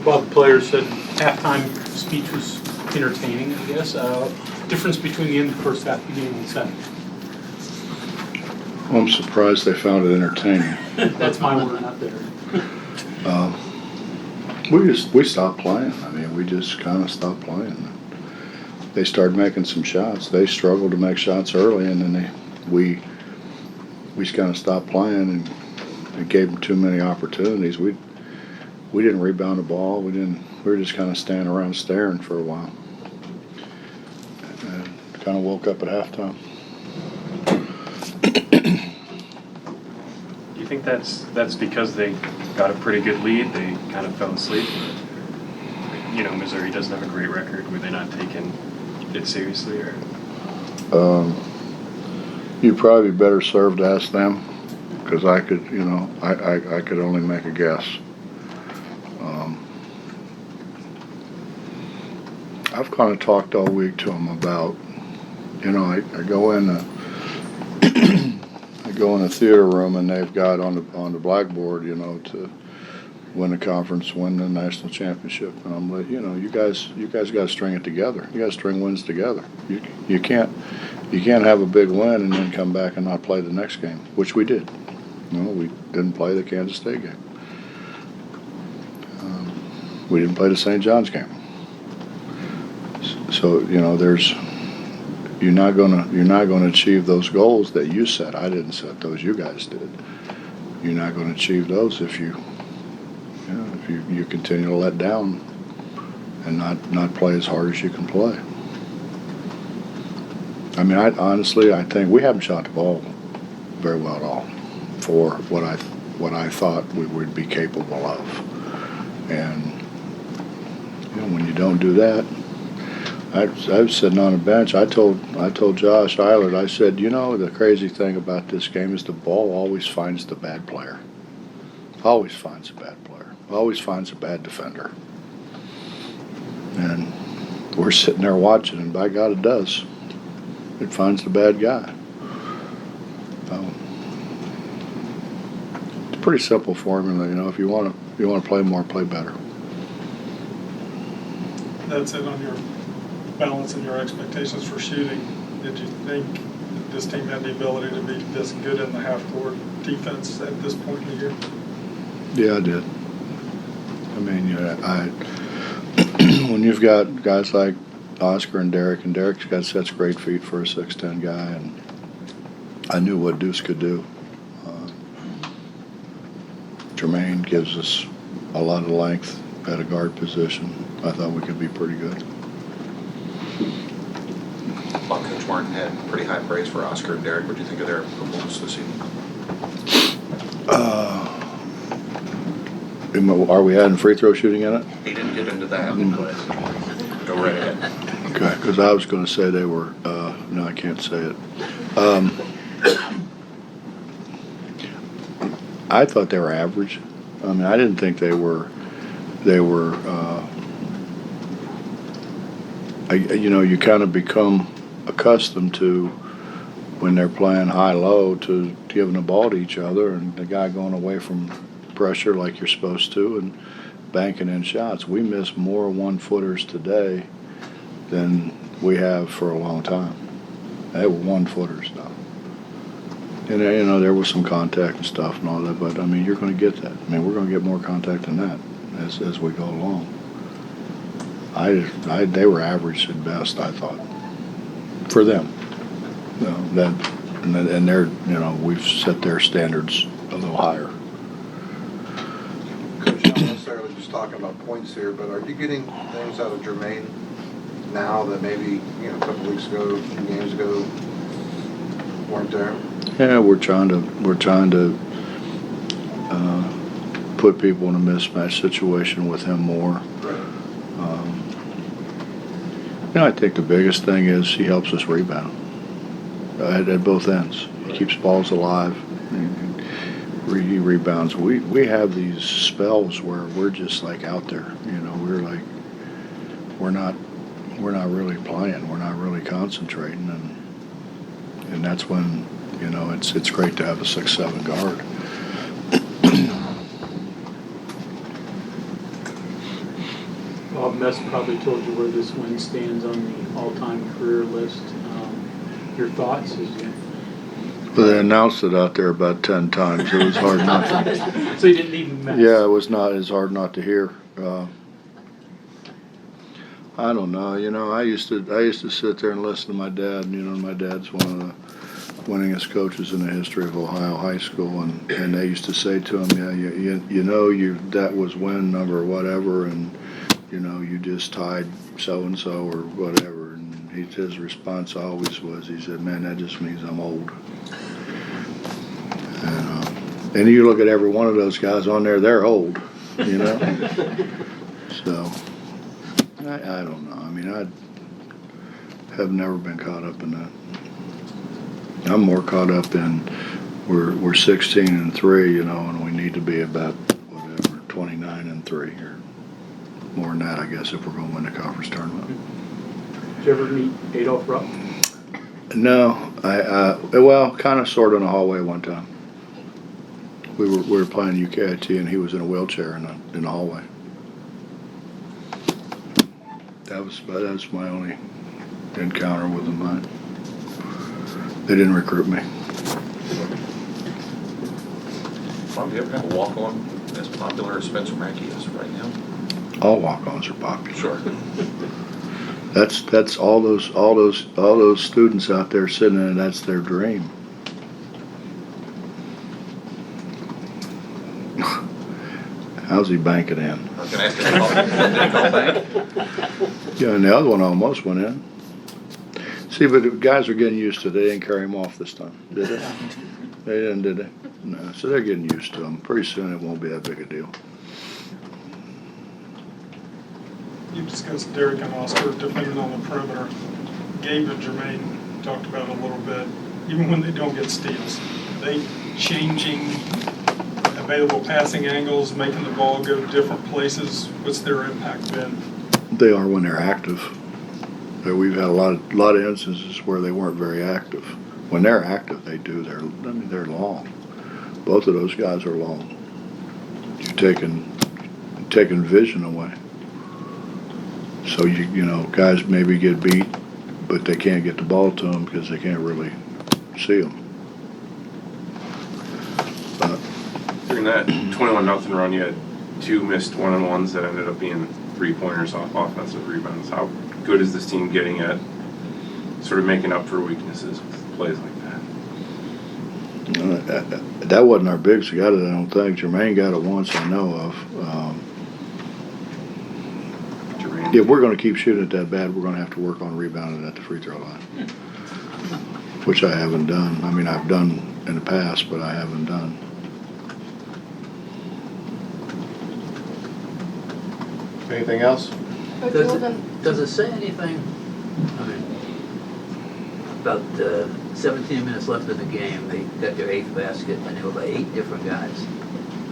Bob, the players said halftime speech was entertaining, I guess. Difference between the end of the first half, beginning and second. Well, I'm surprised they found it entertaining. That's my word, not theirs. We stopped playing. I mean, we just kind of stopped playing. They started making some shots. They struggled to make shots early, and then we just kind of stopped playing and gave them too many opportunities. We didn't rebound the ball. We were just kind of standing around staring for a while, and kind of woke up at halftime. Do you think that's because they got a pretty good lead? They kind of fell asleep. You know, Missouri doesn't have a great record. Were they not taking it seriously, or? You'd probably be better served to ask them, because I could, I could only make a guess. I've kind of talked all week to them about, I go in the theater room and they've got on the blackboard, to win the conference, win the national championship, and I'm like, you guys got to string it together. You got to string wins together. You can't have a big win and then come back and not play the next game, which we did. We didn't play the Kansas State game. We didn't play the St. John's game. So you're not gonna achieve those goals that you set. I didn't set those. You guys did. You're not going to achieve those if you continue to let down and not play as hard as you can play. I mean, I think we haven't shot the ball very well at all for what I thought we would be capable of. And when you don't do that, I was sitting on a bench. I told Josh Eilert, I said, the crazy thing about this game is the ball always finds the bad player. Always finds a bad player. Always finds a bad defender. And we're sitting there watching, and by God, it does. It finds the bad guy. It's a pretty simple formula. If you want to play more, play better. That's it on your balance and your expectations for shooting. Did you think this team had the ability to be this good in the half-court defense at this point in the year? Yeah, I did. I mean, when you've got guys like Oscar and Derek's got such great feet for a 6'10" guy, and I knew what Deuce could do. Jermaine gives us a lot of length at a guard position. I thought we could be pretty good. Well, Coach Martin had pretty high praise for Oscar and Derek. What do you think of their performance this evening? Are we adding free throw shooting in it? He didn't get into that, but go right ahead. Okay, because I was going to say they were. No, I can't say it. I thought they were average. I mean, I didn't think they were. You kind of become accustomed to when they're playing high-low to giving the ball to each other and the guy going away from pressure like you're supposed to and banking in shots. We missed more one-footers today than we have for a long time. They were one-footers now. And there was some contact and stuff and all that, but I mean, you're going to get that. I mean, we're going to get more contact than that as we go along. They were average at best, I thought, for them. And they're we've set their standards a little higher. Coach, not necessarily just talking about points here, but are you getting things out of Jermaine now that maybe a couple weeks ago, a few games ago, weren't there? Yeah, we're trying to put people in a mismatch situation with him more. Right. I think the biggest thing is he helps us rebound at both ends. He keeps balls alive. He rebounds. We have these spells where we're just like out there. We're not really playing. We're not really concentrating, and that's when it's great to have a 6'7" guard. Bob Mess probably told you where this win stands on the all-time career list. Your thoughts? But they announced it out there about 10 times. It was hard not to. So you didn't even Mess? Yeah, it was not. It's hard not to hear. I don't know. You know, I used to sit there and listen to my dad. You know, my dad's one of the winningest coaches in the history of Ohio high school, and they used to say to him, yeah, you know, that was win number whatever, and you know, you just tied so and so or whatever. And his response always was, he said, man, that just means I'm old. And you look at every one of those guys on there, they're old, you know. So I don't know. I mean, I have never been caught up in that. I'm more caught up in we're 16-3, you know, and we need to be about whatever 29-3 or more than that, I guess, if we're going to win the conference tournament. Did you ever meet Adolph Rupp? No, well, kind of, sort of in the hallway one time. We were playing UKIT, and he was in a wheelchair in the hallway. That was my only encounter with him. They didn't recruit me. Bob, do you ever have a walk-on as popular as Spencer Mackey is right now? All walk-ons are popular. Sure. That's all those students out there sitting in it. That's their dream. How's he banking in? I was going to ask, did he call back? Yeah, and the other one almost went in. See, but the guys are getting used to it. They didn't carry him off this time, did they? They didn't, did they? No, so they're getting used to him. Pretty soon it won't be that big a deal. You discussed Derek and Oscar defending on the perimeter. Gabe and Jermaine talked about it a little bit. Even when they don't get steals, they changing available passing angles, making the ball go different places. What's their impact been? They are when they're active. We've had a lot of instances where they weren't very active. When they're active, they do. They're long. Both of those guys are long. You're taking vision away. So you know, guys maybe get beat, but they can't get the ball to them because they can't really see them. During that 21-0 run, you had 2 missed one-on-ones that ended up being 3-pointers off offensive rebounds. How good is this team getting at sort of making up for weaknesses with plays like that? That wasn't our biggest. Got it, I don't think. Jermaine got it once, I know of. If we're going to keep shooting it that bad, we're going to have to work on rebounding at the free throw line, which I haven't done. I mean, I've done in the past, but I haven't done. Anything else? Does it say anything, I mean, about 17 minutes left in the game, they got their 8th basket, and they were by 8 different guys.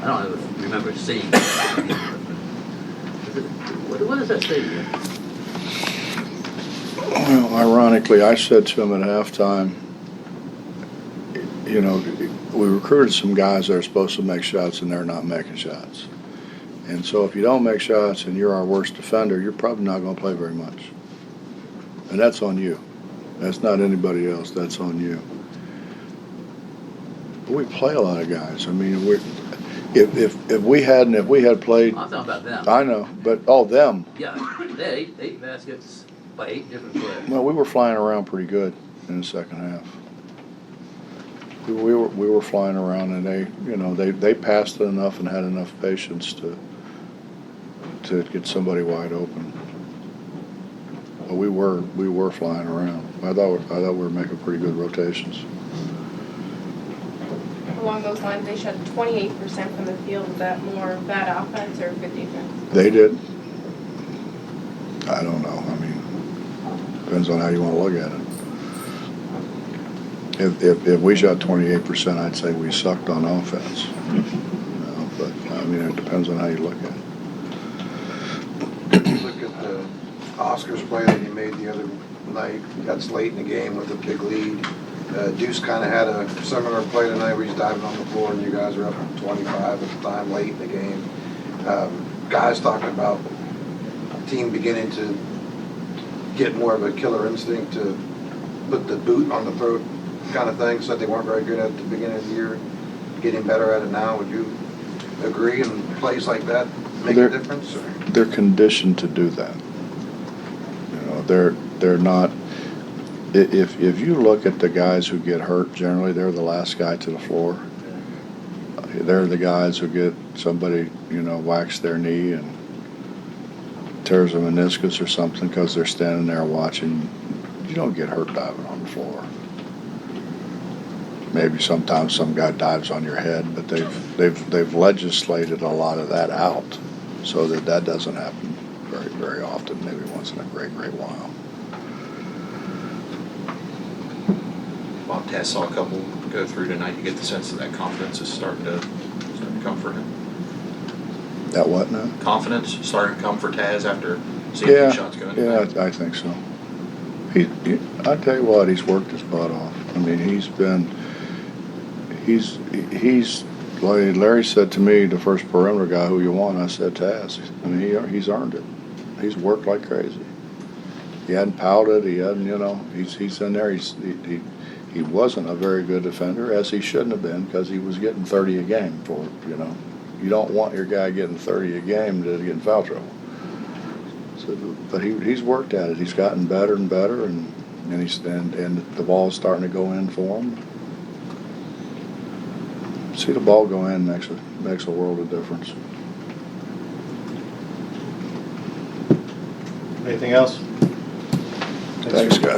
I don't ever remember seeing that. What does that say to you? Well, ironically, I said to him at halftime, you know, we recruited some guys that are supposed to make shots, and they're not making shots. And so if you don't make shots and you're our worst defender, you're probably not going to play very much. And that's on you. That's not anybody else. That's on you. But we play a lot of guys. I mean, if we had played. I'm talking about them. I know, but them. Yeah, they had 8 baskets by 8 different players. Well, we were flying around pretty good in the second half. We were flying around, and they passed it enough and had enough patience to get somebody wide open. But we were flying around. I thought we were making pretty good rotations. Along those lines, they shot 28% from the field. Is that more bad offense or good defense? They did. I don't know. I mean, depends on how you want to look at it. If we shot 28%, I'd say we sucked on offense. But I mean, it depends on how you look at it. Look at the Oscars play that you made the other night. That's late in the game with a big lead. Deuce kind of had a similar play tonight where he's diving on the floor and you guys are up 25 at the time late in the game. Guys talking about team beginning to get more of a killer instinct to put the boot on the throat kind of thing, so they weren't very good at the beginning of the year, getting better at it now? Would you agree? And plays like that make a difference? Or? They're conditioned to do that. You know, they're not. If you look at the guys who get hurt, generally they're the last guy to the floor. They're the guys who get somebody, you know, whacks their knee and tears a meniscus or something because they're standing there watching. You don't get hurt diving on the floor. Maybe sometimes some guy dives on your head, but they've legislated a lot of that out so that doesn't happen very, very often, maybe once in a great, great while. Bob Taz saw a couple go through tonight. You get the sense that confidence is starting to come for him. That what now? Confidence starting to come for Taz after seeing two shots go in. Yeah, I think so. I tell you what, he's worked his butt off. I mean, he's like Larry said to me, the first perimeter guy who you want. I said Taz. I mean, he's earned it. He's worked like crazy. He hadn't pouted. He hadn't, you know, he's in there. He wasn't a very good defender, as he shouldn't have been, because he was getting 30 a game for it, you know. You don't want your guy getting 30 a game to get in foul trouble. So, but he's worked at it. He's gotten better and better, and the ball's starting to go in for him. See the ball go in makes a world of difference. Anything else? Thanks, guys.